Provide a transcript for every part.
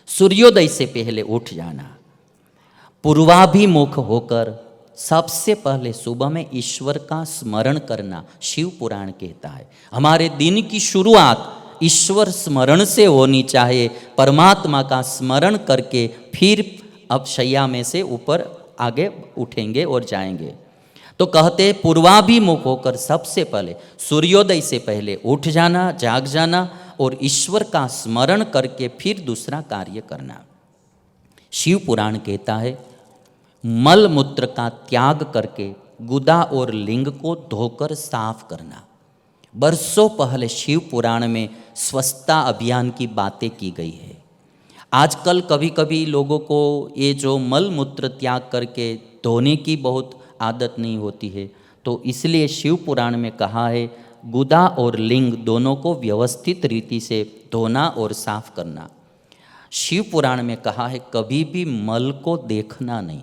सूर्योदय से पहले उठ जाना, पूर्वाभिमुख होकर सबसे पहले सुबह में ईश्वर का स्मरण करना शिव पुराण कहता है। हमारे दिन की शुरुआत ईश्वर स्मरण से होनी चाहिए। परमात्मा का स्मरण करके फिर अब शैया में से ऊपर आगे उठेंगे और जाएंगे। तो कहते हैं पूर्वाभिमुख होकर सबसे पहले सूर्योदय से पहले उठ जाना, जाग जाना और ईश्वर का स्मरण करके फिर दूसरा कार्य करना। शिव पुराण कहता है मल मूत्र का त्याग करके गुदा और लिंग को धोकर साफ करना। बरसों पहले शिव पुराण में स्वच्छता अभियान की बातें की गई है। आजकल कभी कभी लोगों को ये जो मल मूत्र त्याग करके धोने की बहुत आदत नहीं होती है, तो इसलिए शिव पुराण में कहा है गुदा और लिंग दोनों को व्यवस्थित रीति से धोना और साफ करना। शिव पुराण में कहा है कभी भी मल को देखना नहीं।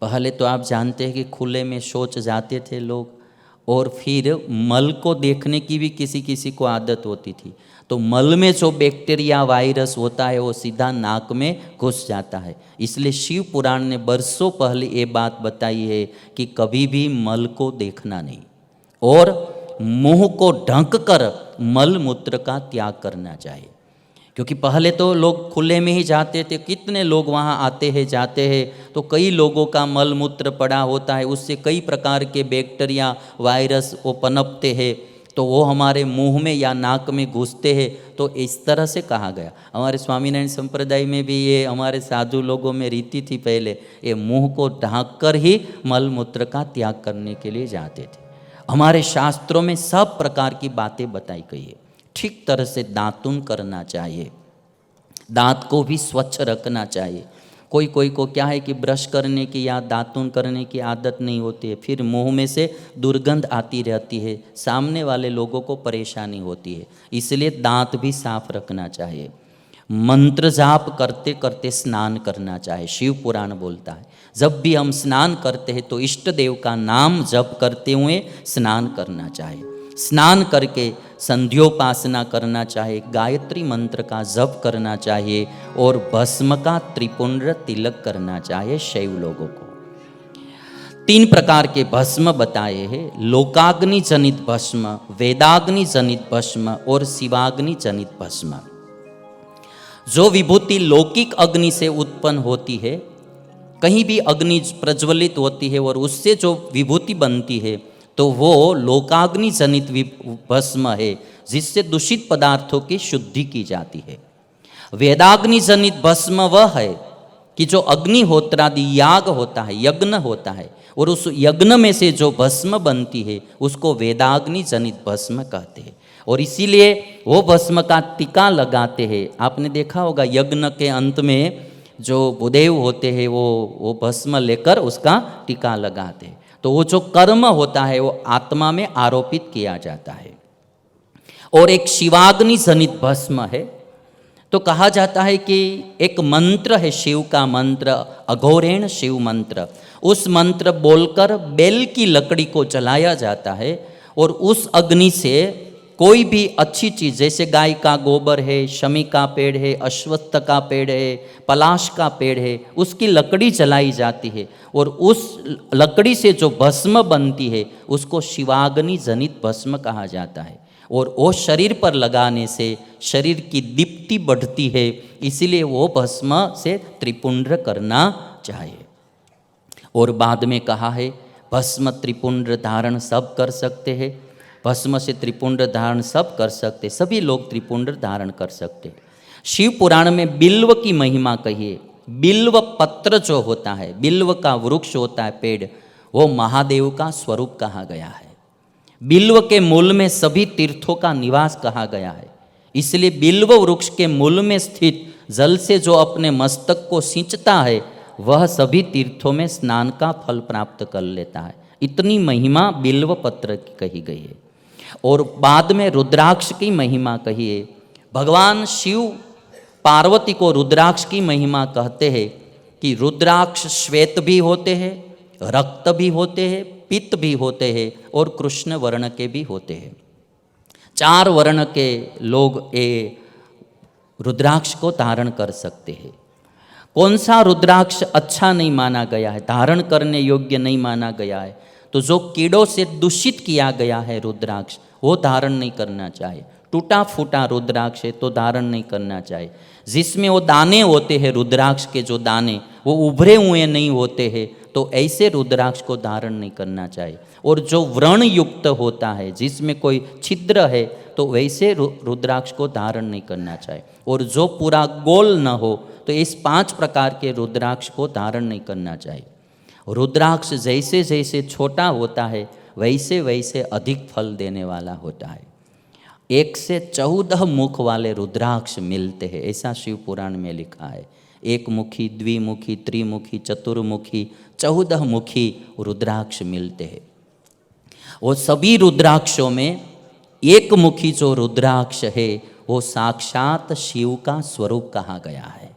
पहले तो आप जानते हैं कि खुले में शौच जाते थे लोग, और फिर मल को देखने की भी किसी किसी को आदत होती थी। तो मल में जो बैक्टीरिया वायरस होता है वो सीधा नाक में घुस जाता है। इसलिए शिव पुराण ने बरसों पहले ये बात बताई है कि कभी भी मल को देखना नहीं और मुंह को ढक कर मल मूत्र का त्याग करना चाहिए। क्योंकि पहले तो लोग खुले में ही जाते थे, कितने लोग वहाँ आते हैं जाते हैं, तो कई लोगों का मल मूत्र पड़ा होता है, उससे कई प्रकार के बैक्टीरिया वायरस वो पनपते हैं, तो वो हमारे मुंह में या नाक में घुसते हैं। तो इस तरह से कहा गया। हमारे स्वामीनारायण संप्रदाय में भी ये हमारे साधु लोगों में रीति थी, पहले ये मुंह को ढाँक कर ही मल मूत्र का त्याग करने के लिए जाते थे। हमारे शास्त्रों में सब प्रकार की बातें बताई गई है। ठीक तरह से दातुन करना चाहिए, दांत को भी स्वच्छ रखना चाहिए। कोई कोई को क्या है कि ब्रश करने की या दातुन करने की आदत नहीं होती है, फिर मुंह में से दुर्गंध आती रहती है, सामने वाले लोगों को परेशानी होती है। इसलिए दांत भी साफ रखना चाहिए। मंत्र जाप करते करते स्नान करना चाहिए। शिव पुराण बोलता है जब भी हम स्नान करते हैं तो इष्ट देव का नाम जप करते हुए स्नान करना चाहिए। स्नान करके संध्योपासना करना चाहिए, गायत्री मंत्र का जप करना चाहिए और भस्म का त्रिपुंड तिलक करना चाहिए। शैव लोगों को 3 प्रकार के भस्म बताए हैं, लोकाग्नि जनित भस्म, वेदाग्नि जनित भस्म और शिवाग्नि जनित भस्म। जो विभूति लौकिक अग्नि से उत्पन्न होती है, कहीं भी अग्नि प्रज्वलित होती है और उससे जो विभूति बनती है तो वो लोकाग्नि जनित भस्म है, जिससे दूषित पदार्थों की शुद्धि की जाती है। वेदाग्नि जनित भस्म वह है कि जो अग्निहोत्रादि याग होता है, यज्ञ होता है, और उस यज्ञ में से जो भस्म बनती है उसको वेदाग्नि जनित भस्म कहते हैं। और इसीलिए वो भस्म का टीका लगाते हैं। आपने देखा होगा यज्ञ के अंत में जो भूदेव होते हैं वो भस्म लेकर उसका टीका लगाते हैं। तो वो जो कर्म होता है वो आत्मा में आरोपित किया जाता है। और एक शिवाग्नि जनित भस्म है। तो कहा जाता है कि एक मंत्र है शिव का मंत्र, अघोरेण शिव मंत्र। उस मंत्र बोलकर बेल की लकड़ी को जलाया जाता है और उस अग्नि से कोई भी अच्छी चीज़, जैसे गाय का गोबर है, शमी का पेड़ है, अश्वत्थ का पेड़ है, पलाश का पेड़ है, उसकी लकड़ी जलाई जाती है और उस लकड़ी से जो भस्म बनती है उसको शिवाग्नि जनित भस्म कहा जाता है। और वो शरीर पर लगाने से शरीर की दीप्ति बढ़ती है, इसीलिए वो भस्म से त्रिपुंड करना चाहिए। और बाद में कहा है भस्म त्रिपुंड धारण सब कर सकते हैं। भस्म से त्रिपुंड धारण सब कर सकते, सभी लोग त्रिपुंड धारण कर सकते। शिव पुराण में बिल्व की महिमा कहिए। बिल्व पत्र जो होता है, बिल्व का वृक्ष होता है पेड़, वो महादेव का स्वरूप कहा गया है। बिल्व के मूल में सभी तीर्थों का निवास कहा गया है। इसलिए बिल्व वृक्ष के मूल में स्थित जल से जो अपने मस्तक को सींचता है वह सभी तीर्थों में स्नान का फल प्राप्त कर लेता है। इतनी महिमा बिल्व पत्र की कही गई है। और बाद में रुद्राक्ष की महिमा कहिए। भगवान शिव पार्वती को रुद्राक्ष की महिमा कहते हैं कि रुद्राक्ष श्वेत भी होते हैं, रक्त भी होते हैं, पित्त भी होते हैं और कृष्ण वर्ण के भी होते हैं। 4 वर्ण के लोग ये रुद्राक्ष को धारण कर सकते हैं। कौन सा रुद्राक्ष अच्छा नहीं माना गया है, धारण करने योग्य नहीं माना गया है, तो जो कीड़ों से दूषित किया गया है रुद्राक्ष, वो धारण नहीं करना चाहिए। टूटा फूटा रुद्राक्ष है तो धारण नहीं करना चाहिए। जिसमें वो दाने होते हैं, रुद्राक्ष के जो दाने वो उभरे हुए नहीं होते हैं, तो ऐसे रुद्राक्ष को धारण नहीं करना चाहिए। और जो व्रण युक्त होता है, जिसमें कोई छिद्र है, तो वैसे रुद्राक्ष को धारण नहीं करना चाहिए। और जो पूरा गोल न हो, तो इस 5 प्रकार के रुद्राक्ष को धारण नहीं करना चाहिए। रुद्राक्ष जैसे जैसे छोटा होता है, वैसे वैसे अधिक फल देने वाला होता है। 1 से 14 मुख वाले रुद्राक्ष मिलते हैं, ऐसा शिव पुराण में लिखा है। 1 मुखी, द्विमुखी, त्रिमुखी, चतुर्मुखी, 14 मुखी रुद्राक्ष मिलते हैं। वो सभी रुद्राक्षों में 1 मुखी जो रुद्राक्ष है, वो साक्षात शिव का स्वरूप कहा गया है,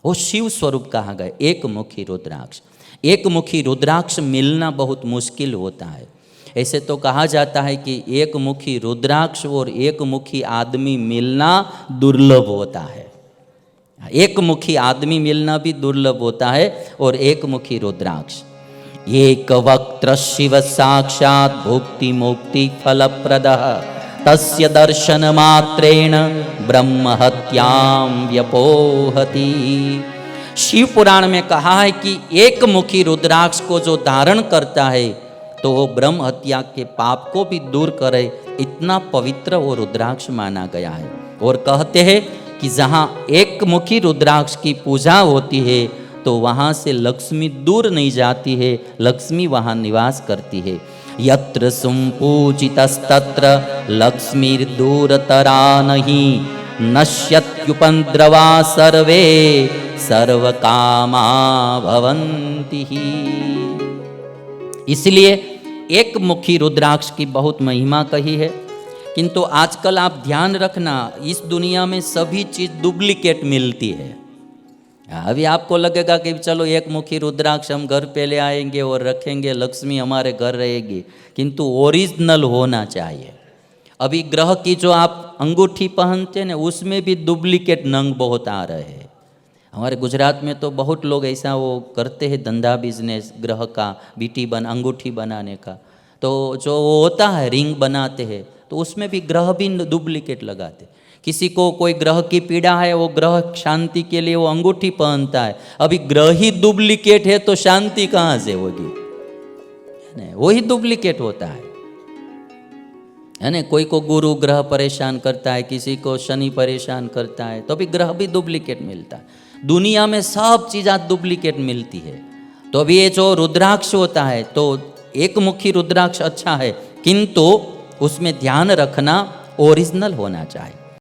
वो शिव स्वरूप कहा गया। 1 मुखी रुद्राक्ष, 1 मुखी रुद्राक्ष मिलना बहुत मुश्किल होता है। ऐसे तो कहा जाता है कि 1 मुखी रुद्राक्ष और 1 मुखी आदमी मिलना दुर्लभ होता है। 1 मुखी आदमी मिलना भी दुर्लभ होता है, और 1 मुखी रुद्राक्ष। एक वक्त्र शिव साक्षात भुक्ति मुक्ति फलप्रदः, तस्य दर्शन मात्रेण ब्रह्म हत्याम व्यपोहति। शिव पुराण में कहा है कि 1 मुखी रुद्राक्ष को जो धारण करता है, तो वो ब्रह्म हत्या के पाप को भी दूर करे, इतना पवित्र वो रुद्राक्ष माना गया है। और कहते हैं कि जहाँ 1 मुखी रुद्राक्ष की पूजा होती है, तो वहाँ से लक्ष्मी दूर नहीं जाती है, लक्ष्मी वहाँ निवास करती है। यत्र सुपूजितस्तत्र लक्ष्मीर्दूरतरा नहीं, नश्यत्युपद्रवा सर्वे सर्वकामा भवन्ति। इसलिए 1 मुखी रुद्राक्ष की बहुत महिमा कही है। किंतु आजकल आप ध्यान रखना, इस दुनिया में सभी चीज़ डुप्लीकेट मिलती है। अभी आपको लगेगा कि चलो 1 मुखी रुद्राक्ष हम घर पे ले आएंगे और रखेंगे, लक्ष्मी हमारे घर रहेगी, किंतु ओरिजिनल होना चाहिए। अभी ग्रह की जो आप अंगूठी पहनते हैं ना, उसमें भी डुप्लीकेट नंग बहुत आ रहे हैं। हमारे गुजरात में तो बहुत लोग ऐसा वो करते हैं, धंधा बिजनेस ग्रह का बीटी अंगूठी बनाने का। तो जो वो होता है रिंग बनाते हैं, तो उसमें भी ग्रह भी डुप्लीकेट लगाते। किसी को कोई ग्रह की पीड़ा है, वो ग्रह शांति के लिए वो अंगूठी पहनता है। अभी ग्रह ही डुप्लीकेट है तो शांति कहाँ से होगी, है ना? वही डुप्लीकेट होता है ना? कोई को गुरु ग्रह परेशान करता है, किसी को शनि परेशान करता है, तो अभी ग्रह भी डुप्लीकेट मिलता है। दुनिया में सब चीज़ें डुप्लीकेट मिलती है। तो अभी ये जो रुद्राक्ष होता है, तो 1 मुखी रुद्राक्ष अच्छा है, किंतु उसमें ध्यान रखना ओरिजिनल होना चाहिए।